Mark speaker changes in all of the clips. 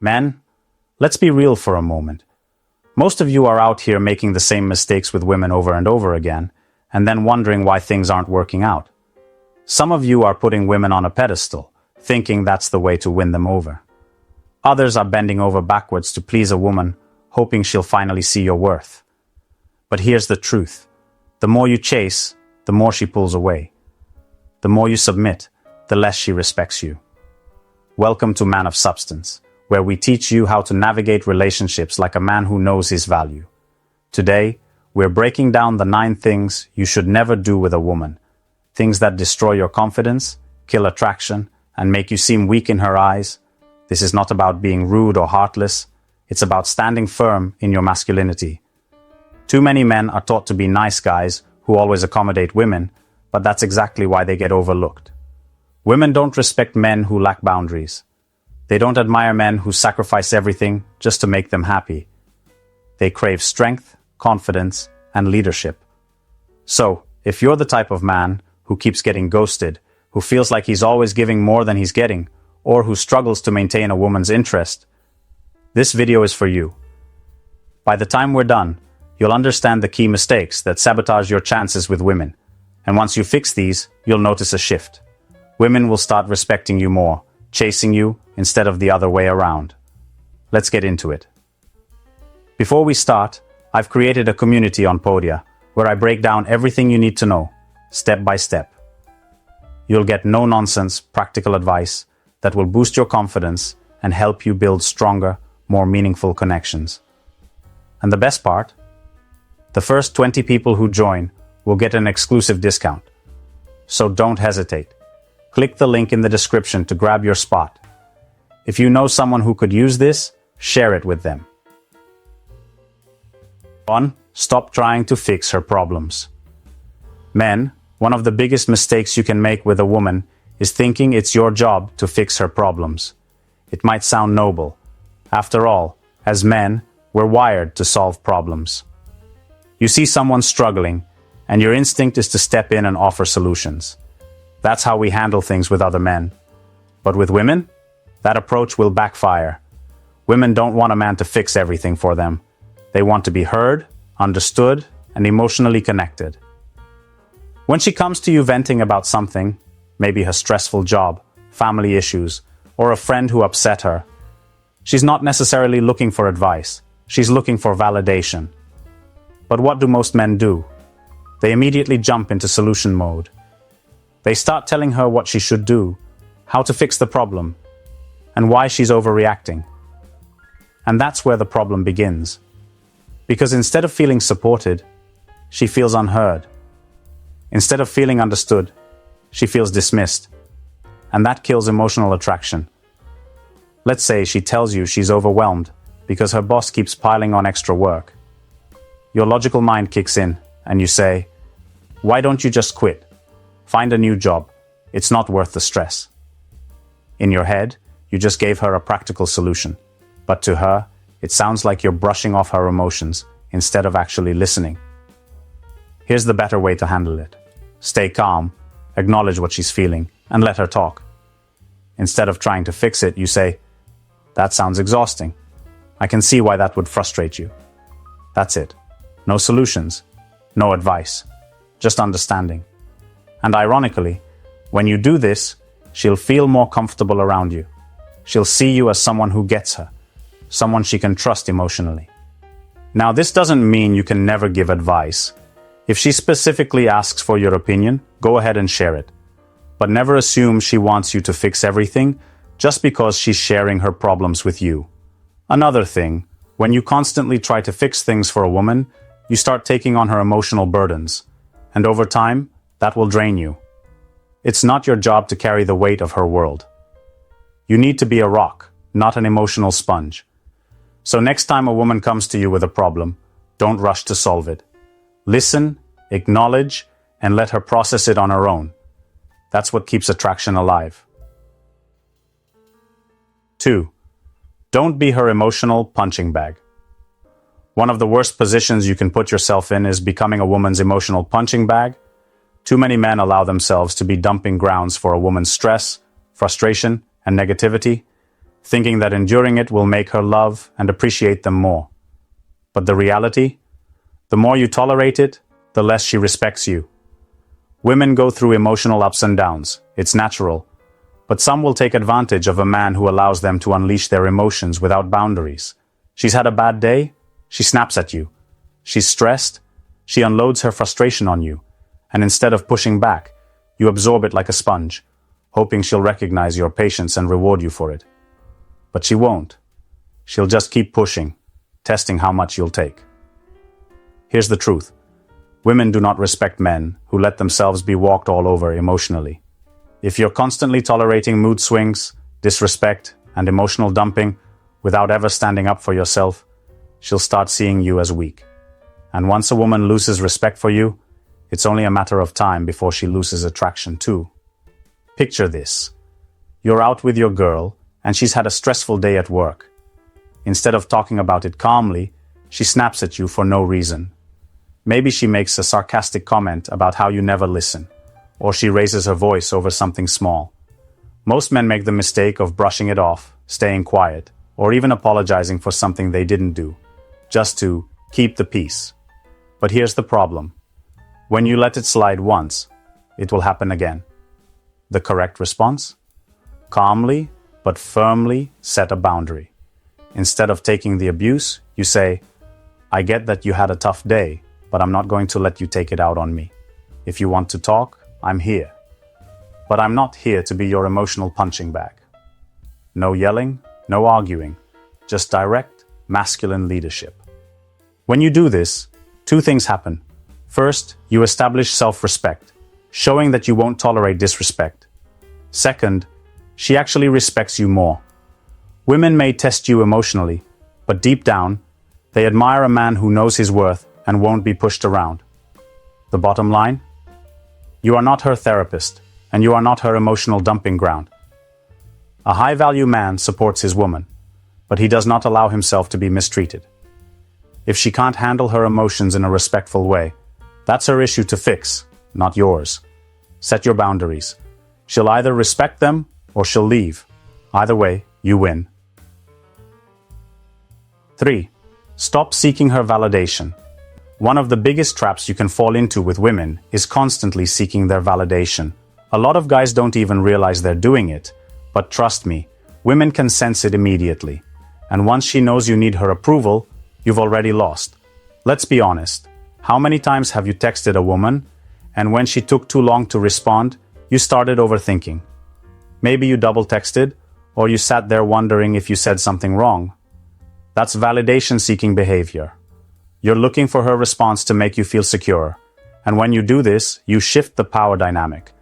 Speaker 1: Men, let's be real for a moment. Most of you are out here making the same mistakes with women over and over again, and then wondering why things aren't working out. Some of you are putting women on a pedestal, thinking that's the way to win them over. Others are bending over backwards to please a woman, hoping she'll finally see your worth. But here's the truth. The more you chase, the more she pulls away. The more you submit, the less she respects you. Welcome to Man of Substance, where we teach you how to navigate relationships like a man who knows his value. Today, we're breaking down the 9 things you should never do with a woman. Things that destroy your confidence, kill attraction, and make you seem weak in her eyes. This is not about being rude or heartless. It's about standing firm in your masculinity. Too many men are taught to be nice guys who always accommodate women, but that's exactly why they get overlooked. Women don't respect men who lack boundaries. They don't admire men who sacrifice everything just to make them happy. They crave strength, confidence, and leadership. So, if you're the type of man who keeps getting ghosted, who feels like he's always giving more than he's getting, or who struggles to maintain a woman's interest, this video is for you. By the time we're done, you'll understand the key mistakes that sabotage your chances with women. And once you fix these, you'll notice a shift. Women will start respecting you more, chasing you instead of the other way around. Let's get into it. Before we start, I've created a community on Podia where I break down everything you need to know, step by step. You'll get no-nonsense, practical advice that will boost your confidence and help you build stronger, more meaningful connections. And the best part? The first 20 people who join will get an exclusive discount. So don't hesitate. Click the link in the description to grab your spot. If you know someone who could use this, share it with them. 1. Stop trying to fix her problems. Men, one of the biggest mistakes you can make with a woman is thinking it's your job to fix her problems. It might sound noble. After all, as men, we're wired to solve problems. You see someone struggling, and your instinct is to step in and offer solutions. That's how we handle things with other men. But with women, that approach will backfire. Women don't want a man to fix everything for them. They want to be heard, understood, and emotionally connected. When she comes to you venting about something, maybe her stressful job, family issues, or a friend who upset her, she's not necessarily looking for advice. She's looking for validation. But what do most men do? They immediately jump into solution mode. They start telling her what she should do, how to fix the problem, and why she's overreacting. And that's where the problem begins. Because instead of feeling supported, she feels unheard. Instead of feeling understood, she feels dismissed. And that kills emotional attraction. Let's say she tells you she's overwhelmed because her boss keeps piling on extra work. Your logical mind kicks in, and you say, "Why don't you just quit? Find a new job. It's not worth the stress." In your head, you just gave her a practical solution. But to her, it sounds like you're brushing off her emotions instead of actually listening. Here's the better way to handle it. Stay calm, acknowledge what she's feeling, and let her talk. Instead of trying to fix it, you say, "That sounds exhausting. I can see why that would frustrate you." That's it. No solutions, no advice, just understanding. And ironically, when you do this, she'll feel more comfortable around you. She'll see you as someone who gets her, someone she can trust emotionally. Now, this doesn't mean you can never give advice. If she specifically asks for your opinion, go ahead and share it. But never assume she wants you to fix everything just because she's sharing her problems with you. Another thing, when you constantly try to fix things for a woman, you start taking on her emotional burdens. And over time, that will drain you. It's not your job to carry the weight of her world. You need to be a rock, not an emotional sponge. So next time a woman comes to you with a problem, don't rush to solve it. Listen, acknowledge, and let her process it on her own. That's what keeps attraction alive. 2. Don't be her emotional punching bag. One of the worst positions you can put yourself in is becoming a woman's emotional punching bag. Too many men allow themselves to be dumping grounds for a woman's stress, frustration, and negativity. thinking that enduring it will make her love and appreciate them more. But the reality? The more you tolerate it, the less she respects you. Women go through emotional ups and downs. It's natural. But some will take advantage of a man who allows them to unleash their emotions without boundaries. She's had a bad day? She snaps at you. She's stressed? She unloads her frustration on you. And instead of pushing back, you absorb it like a sponge, hoping she'll recognize your patience and reward you for it. But she won't. She'll just keep pushing, testing how much you'll take. Here's the truth. Women do not respect men who let themselves be walked all over emotionally. If you're constantly tolerating mood swings, disrespect, and emotional dumping without ever standing up for yourself, she'll start seeing you as weak. And once a woman loses respect for you, it's only a matter of time before she loses attraction too. Picture this. You're out with your girl, and she's had a stressful day at work. Instead of talking about it calmly, she snaps at you for no reason. Maybe she makes a sarcastic comment about how you never listen, or she raises her voice over something small. Most men make the mistake of brushing it off, staying quiet, or even apologizing for something they didn't do, just to keep the peace. But here's the problem. When you let it slide once, it will happen again. The correct response? Calmly but firmly set a boundary. Instead of taking the abuse, you say, "I get that you had a tough day, but I'm not going to let you take it out on me. If you want to talk, I'm here. But I'm not here to be your emotional punching bag." No yelling, no arguing, just direct, masculine leadership. When you do this, two things happen. First, you establish self-respect, showing that you won't tolerate disrespect. Second, she actually respects you more. Women may test you emotionally, but deep down, they admire a man who knows his worth and won't be pushed around. The bottom line? You are not her therapist, and you are not her emotional dumping ground. A high-value man supports his woman, but he does not allow himself to be mistreated. If she can't handle her emotions in a respectful way, that's her issue to fix, not yours. Set your boundaries. She'll either respect them or she'll leave. Either way, you win. 3. Stop seeking her validation. One of the biggest traps you can fall into with women is constantly seeking their validation. A lot of guys don't even realize they're doing it, but trust me, women can sense it immediately. And once she knows you need her approval, you've already lost. Let's be honest. How many times have you texted a woman, and when she took too long to respond, you started overthinking? Maybe you double-texted, or you sat there wondering if you said something wrong. That's validation-seeking behavior. You're looking for her response to make you feel secure. And when you do this, you shift the power dynamic.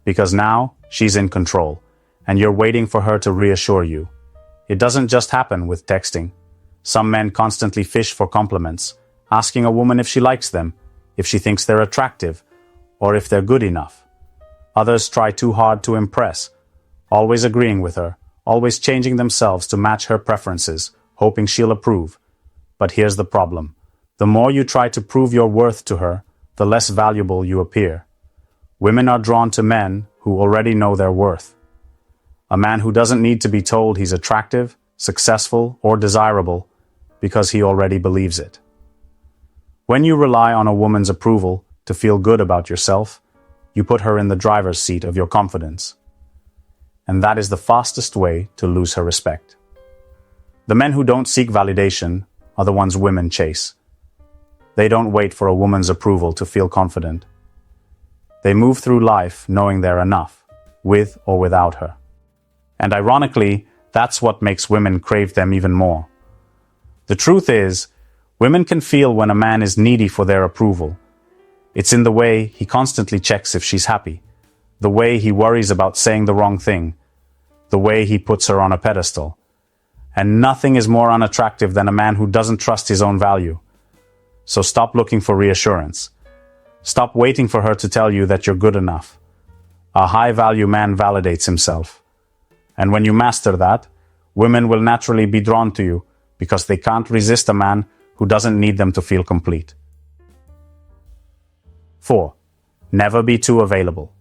Speaker 1: Because now, she's in control, and you're waiting for her to reassure you. It doesn't just happen with texting. Some men constantly fish for compliments, asking a woman if she likes them, if she thinks they're attractive, or if they're good enough. Others try too hard to impress, always agreeing with her, always changing themselves to match her preferences, hoping she'll approve. But here's the problem. The more you try to prove your worth to her, the less valuable you appear. Women are drawn to men who already know their worth. A man who doesn't need to be told he's attractive, successful, or desirable because he already believes it. When you rely on a woman's approval to feel good about yourself, you put her in the driver's seat of your confidence. And that is the fastest way to lose her respect. The men who don't seek validation are the ones women chase. They don't wait for a woman's approval to feel confident. They move through life knowing they're enough, with or without her. And ironically, that's what makes women crave them even more. The truth is, women can feel when a man is needy for their approval. It's in the way he constantly checks if she's happy, the way he worries about saying the wrong thing, the way he puts her on a pedestal. And nothing is more unattractive than a man who doesn't trust his own value. So stop looking for reassurance. Stop waiting for her to tell you that you're good enough. A high-value man validates himself. And when you master that, women will naturally be drawn to you because they can't resist a man who doesn't need them to feel complete. 4. Never be too available.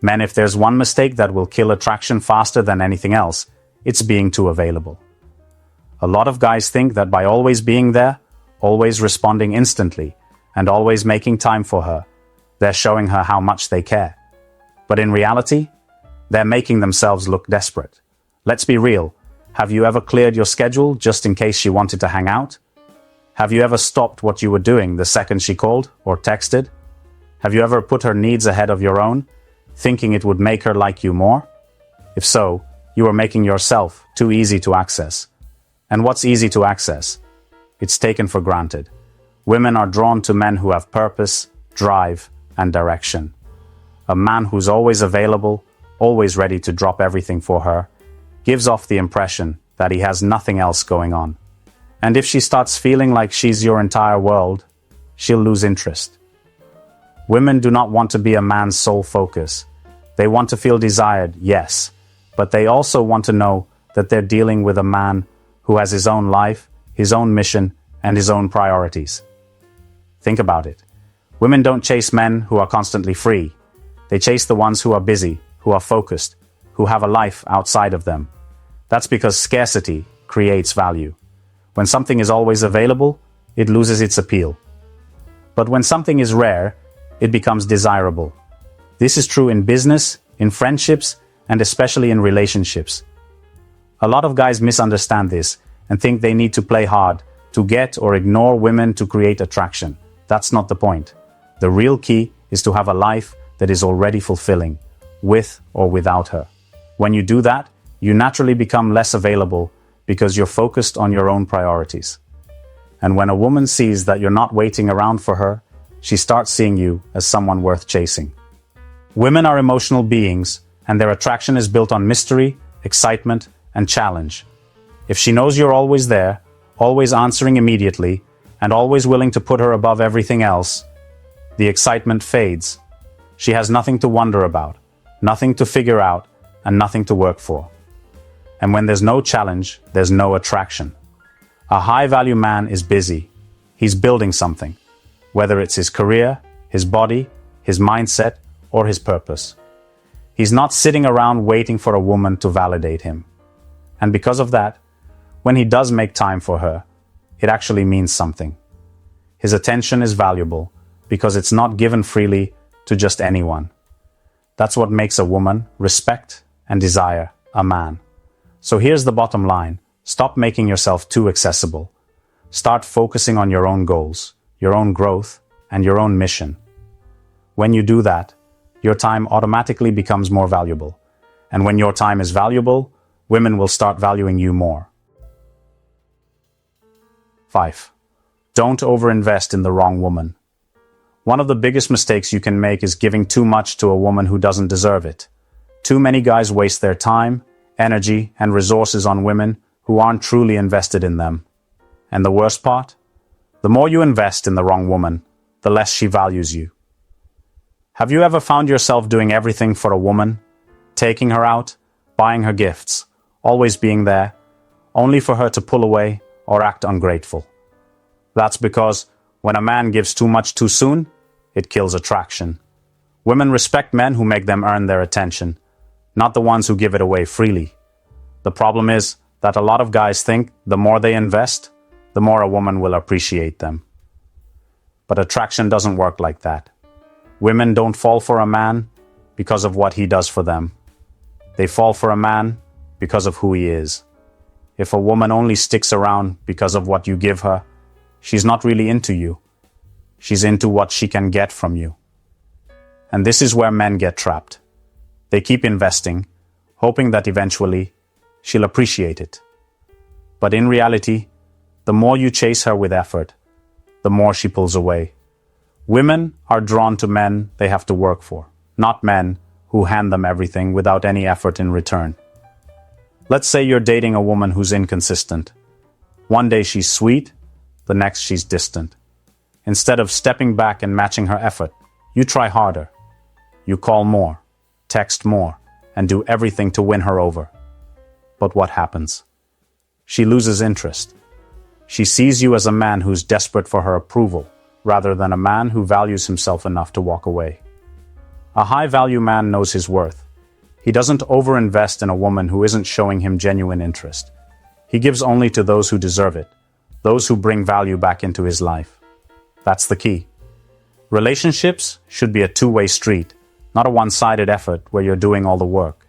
Speaker 1: Men, if there's one mistake that will kill attraction faster than anything else, it's being too available. A lot of guys think that by always being there, always responding instantly, and always making time for her, they're showing her how much they care. But in reality, they're making themselves look desperate. Let's be real. Have you ever cleared your schedule just in case she wanted to hang out? Have you ever stopped what you were doing the second she called or texted? Have you ever put her needs ahead of your own, thinking it would make her like you more? If so, you are making yourself too easy to access. And what's easy to access? It's taken for granted. Women are drawn to men who have purpose, drive, and direction. A man who's always available, always ready to drop everything for her, gives off the impression that he has nothing else going on. And if she starts feeling like she's your entire world, she'll lose interest. Women do not want to be a man's sole focus. They want to feel desired, yes, but they also want to know that they're dealing with a man who has his own life, his own mission, and his own priorities. Think about it. Women don't chase men who are constantly free. They chase the ones who are busy, who are focused, who have a life outside of them. That's because scarcity creates value. When something is always available, it loses its appeal. But when something is rare, it becomes desirable. This is true in business, in friendships, and especially in relationships. A lot of guys misunderstand this and think they need to play hard to get or ignore women to create attraction. That's not the point. The real key is to have a life that is already fulfilling, with or without her. When you do that, you naturally become less available because you're focused on your own priorities. And when a woman sees that you're not waiting around for her, she starts seeing you as someone worth chasing. Women are emotional beings, and their attraction is built on mystery, excitement, and challenge. If she knows you're always there, always answering immediately, and always willing to put her above everything else, the excitement fades. She has nothing to wonder about, nothing to figure out, and nothing to work for. And when there's no challenge, there's no attraction. A high-value man is busy. He's building something, whether it's his career, his body, his mindset, or his purpose. He's not sitting around waiting for a woman to validate him. And because of that, when he does make time for her, it actually means something. His attention is valuable because it's not given freely to just anyone. That's what makes a woman respect and desire a man. So here's the bottom line. Stop making yourself too accessible. Start focusing on your own goals, your own growth, and your own mission. When you do that, your time automatically becomes more valuable. And when your time is valuable, women will start valuing you more. 5. Don't overinvest in the wrong woman. One of the biggest mistakes you can make is giving too much to a woman who doesn't deserve it. Too many guys waste their time, energy, and resources on women who aren't truly invested in them. And the worst part? The more you invest in the wrong woman, the less she values you. Have you ever found yourself doing everything for a woman? Taking her out, buying her gifts, always being there, only for her to pull away or act ungrateful. That's because when a man gives too much too soon, it kills attraction. Women respect men who make them earn their attention, not the ones who give it away freely. The problem is that a lot of guys think the more they invest, the more a woman will appreciate them. But attraction doesn't work like that. Women don't fall for a man because of what he does for them. They fall for a man because of who he is. If a woman only sticks around because of what you give her, she's not really into you. She's into what she can get from you. And this is where men get trapped. They keep investing, hoping that eventually she'll appreciate it. But in reality, the more you chase her with effort, the more she pulls away. Women are drawn to men they have to work for, not men who hand them everything without any effort in return. Let's say you're dating a woman who's inconsistent. One day she's sweet, the next she's distant. Instead of stepping back and matching her effort, you try harder. You call more, text more, and do everything to win her over. But what happens? She loses interest. She sees you as a man who's desperate for her approval, rather than a man who values himself enough to walk away. A high-value man knows his worth. He doesn't overinvest in a woman who isn't showing him genuine interest. He gives only to those who deserve it, those who bring value back into his life. That's the key. Relationships should be a two-way street, not a one-sided effort where you're doing all the work.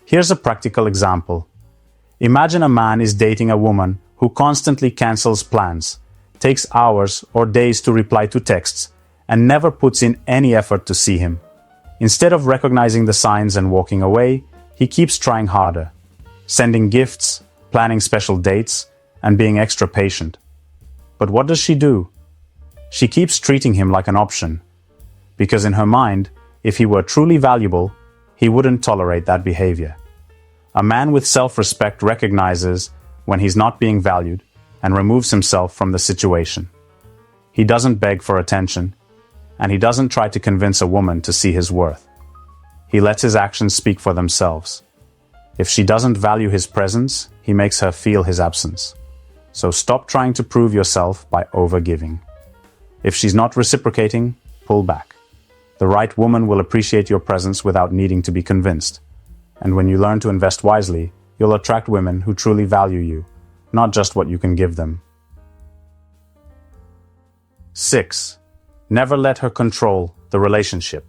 Speaker 1: Here's a practical example. Imagine a man is dating a woman who constantly cancels plans, takes hours or days to reply to texts, and never puts in any effort to see him. Instead of recognizing the signs and walking away, he keeps trying harder, sending gifts, planning special dates, and being extra patient. But what does she do? She keeps treating him like an option, because in her mind, if he were truly valuable, he wouldn't tolerate that behavior. A man with self-respect recognizes when he's not being valued and removes himself from the situation. He doesn't beg for attention, and he doesn't try to convince a woman to see his worth. He lets his actions speak for themselves. If she doesn't value his presence, he makes her feel his absence. So stop trying to prove yourself by overgiving. If she's not reciprocating, pull back. The right woman will appreciate your presence without needing to be convinced. And when you learn to invest wisely, you'll attract women who truly value you, not just what you can give them. 6. Never let her control the relationship.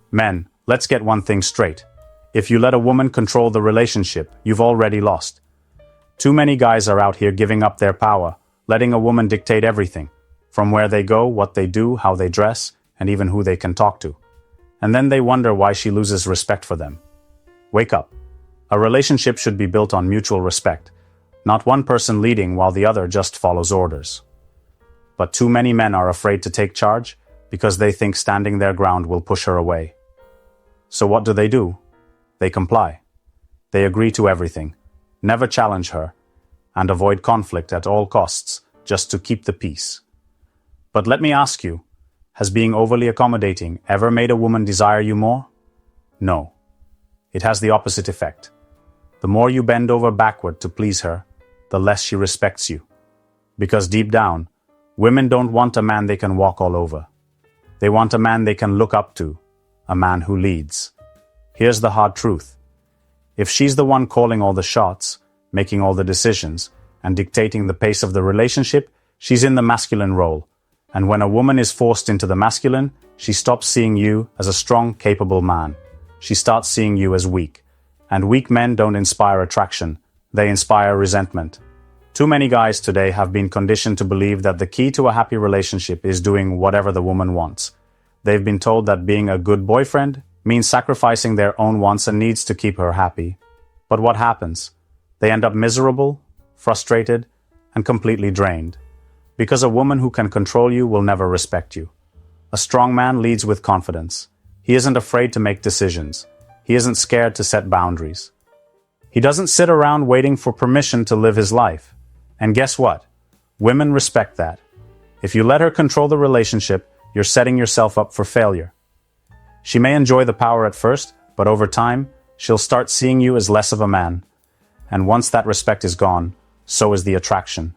Speaker 1: Men, let's get one thing straight. If you let a woman control the relationship, you've already lost. Too many guys are out here giving up their power, letting a woman dictate everything, from where they go, what they do, how they dress, and even who they can talk to. And then they wonder why she loses respect for them. Wake up. A relationship should be built on mutual respect, not one person leading while the other just follows orders. But too many men are afraid to take charge because they think standing their ground will push her away. So what do? They comply. They agree to everything, never challenge her, and avoid conflict at all costs just to keep the peace. But let me ask you, has being overly accommodating ever made a woman desire you more? No. It has the opposite effect. The more you bend over backward to please her, the less she respects you. Because deep down, women don't want a man they can walk all over. They want a man they can look up to, a man who leads. Here's the hard truth. If she's the one calling all the shots, making all the decisions, and dictating the pace of the relationship, she's in the masculine role. And when a woman is forced into the masculine, she stops seeing you as a strong, capable man. She starts seeing you as weak. And weak men don't inspire attraction. They inspire resentment. Too many guys today have been conditioned to believe that the key to a happy relationship is doing whatever the woman wants. They've been told that being a good boyfriend means sacrificing their own wants and needs to keep her happy. But what happens? They end up miserable, frustrated, and completely drained. Because a woman who can control you will never respect you. A strong man leads with confidence. He isn't afraid to make decisions. He isn't scared to set boundaries. He doesn't sit around waiting for permission to live his life. And guess what? Women respect that. If you let her control the relationship, you're setting yourself up for failure. She may enjoy the power at first, but over time, she'll start seeing you as less of a man. And once that respect is gone, so is the attraction.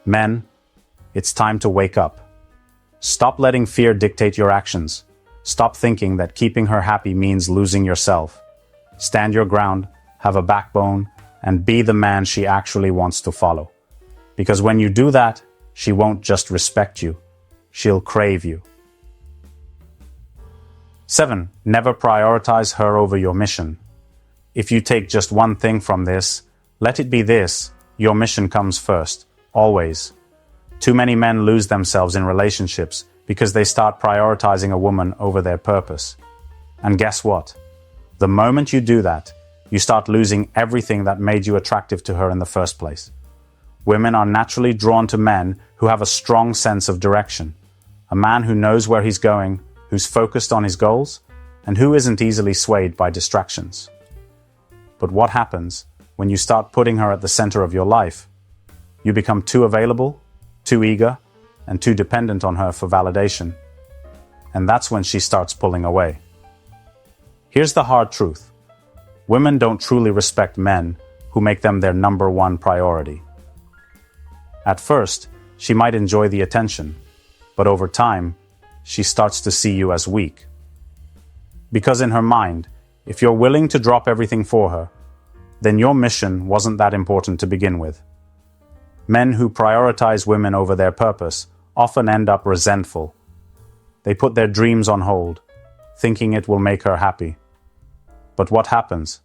Speaker 1: Men, it's time to wake up. Stop letting fear dictate your actions. Stop thinking that keeping her happy means losing yourself. Stand your ground, have a backbone, and be the man she actually wants to follow. Because when you do that, she won't just respect you. She'll crave you. 7. Never prioritize her over your mission. If you take just one thing from this, let it be this: your mission comes first, always. Too many men lose themselves in relationships because they start prioritizing a woman over their purpose. And guess what? The moment you do that, you start losing everything that made you attractive to her in the first place. Women are naturally drawn to men who have a strong sense of direction. A man who knows where he's going, who's focused on his goals, and who isn't easily swayed by distractions. But what happens when you start putting her at the center of your life? You become too available, too eager, and too dependent on her for validation. And that's when she starts pulling away. Here's the hard truth. Women don't truly respect men who make them their number one priority. At first, she might enjoy the attention, but over time, she starts to see you as weak. Because in her mind, If you're willing to drop everything for her, then your mission wasn't that important to begin with. Men who prioritize women over their purpose often end up resentful. They put their dreams on hold, thinking it will make her happy. But what happens?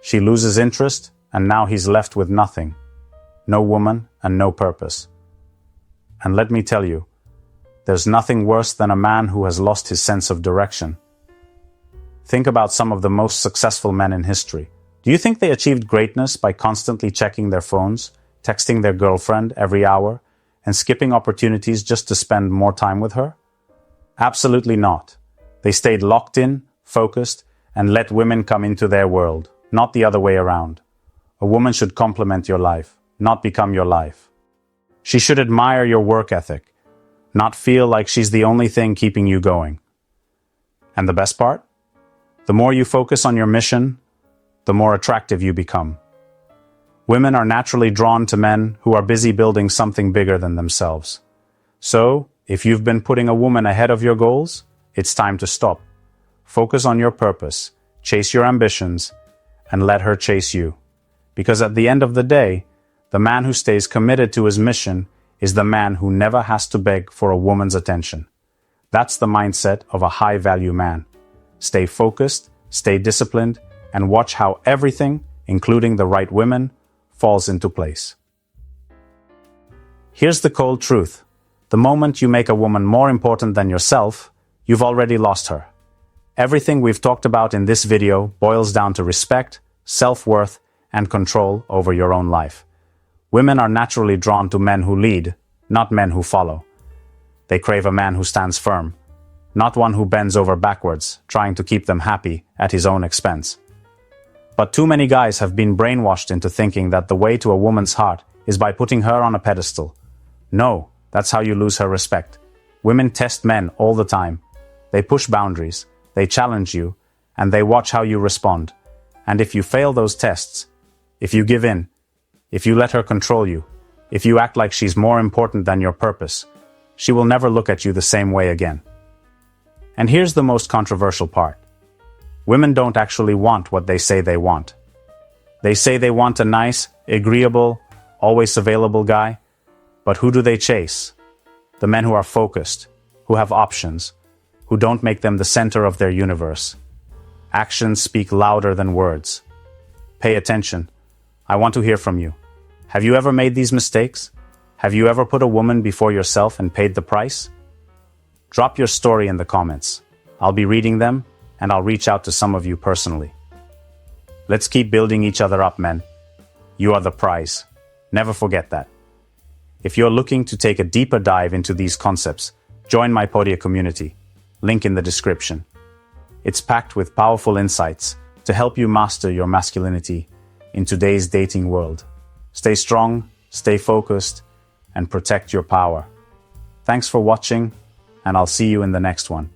Speaker 1: She loses interest, and now he's left with nothing. No woman and no purpose. And let me tell you, there's nothing worse than a man who has lost his sense of direction. Think about some of the most successful men in history. Do you think they achieved greatness by constantly checking their phones, texting their girlfriend every hour, and skipping opportunities just to spend more time with her? Absolutely not. They stayed locked in, focused, and let women come into their world, not the other way around. A woman should complement your life, not become your life. She should admire your work ethic, not feel like she's the only thing keeping you going. And the best part? The more you focus on your mission, the more attractive you become. Women are naturally drawn to men who are busy building something bigger than themselves. So, if you've been putting a woman ahead of your goals, it's time to stop. Focus on your purpose, chase your ambitions, and let her chase you. Because at the end of the day, the man who stays committed to his mission is the man who never has to beg for a woman's attention. That's the mindset of a high-value man. Stay focused, stay disciplined, and watch how everything, including the right women, falls into place. Here's the cold truth. The moment you make a woman more important than yourself, you've already lost her. Everything we've talked about in this video boils down to respect, self-worth, and control over your own life. Women are naturally drawn to men who lead, not men who follow. They crave a man who stands firm, not one who bends over backwards, trying to keep them happy at his own expense. But too many guys have been brainwashed into thinking that the way to a woman's heart is by putting her on a pedestal. No, that's how you lose her respect. Women test men all the time. They push boundaries, they challenge you, and they watch how you respond. And if you fail those tests, if you give in, if you let her control you, if you act like she's more important than your purpose, she will never look at you the same way again. And here's the most controversial part. Women don't actually want what they say they want. They say they want a nice, agreeable, always available guy, but who do they chase? The men who are focused, who have options, who don't make them the center of their universe. Actions speak louder than words. Pay attention. I want to hear from you. Have you ever made these mistakes? Have you ever put a woman before yourself and paid the price? Drop your story in the comments. I'll be reading them, and I'll reach out to some of you personally. Let's keep building each other up, men. You are the prize. Never forget that. If you're looking to take a deeper dive into these concepts, join my Podia community. Link in the description. It's packed with powerful insights to help you master your masculinity in today's dating world. Stay strong, stay focused, and protect your power. Thanks for watching, and I'll see you in the next one.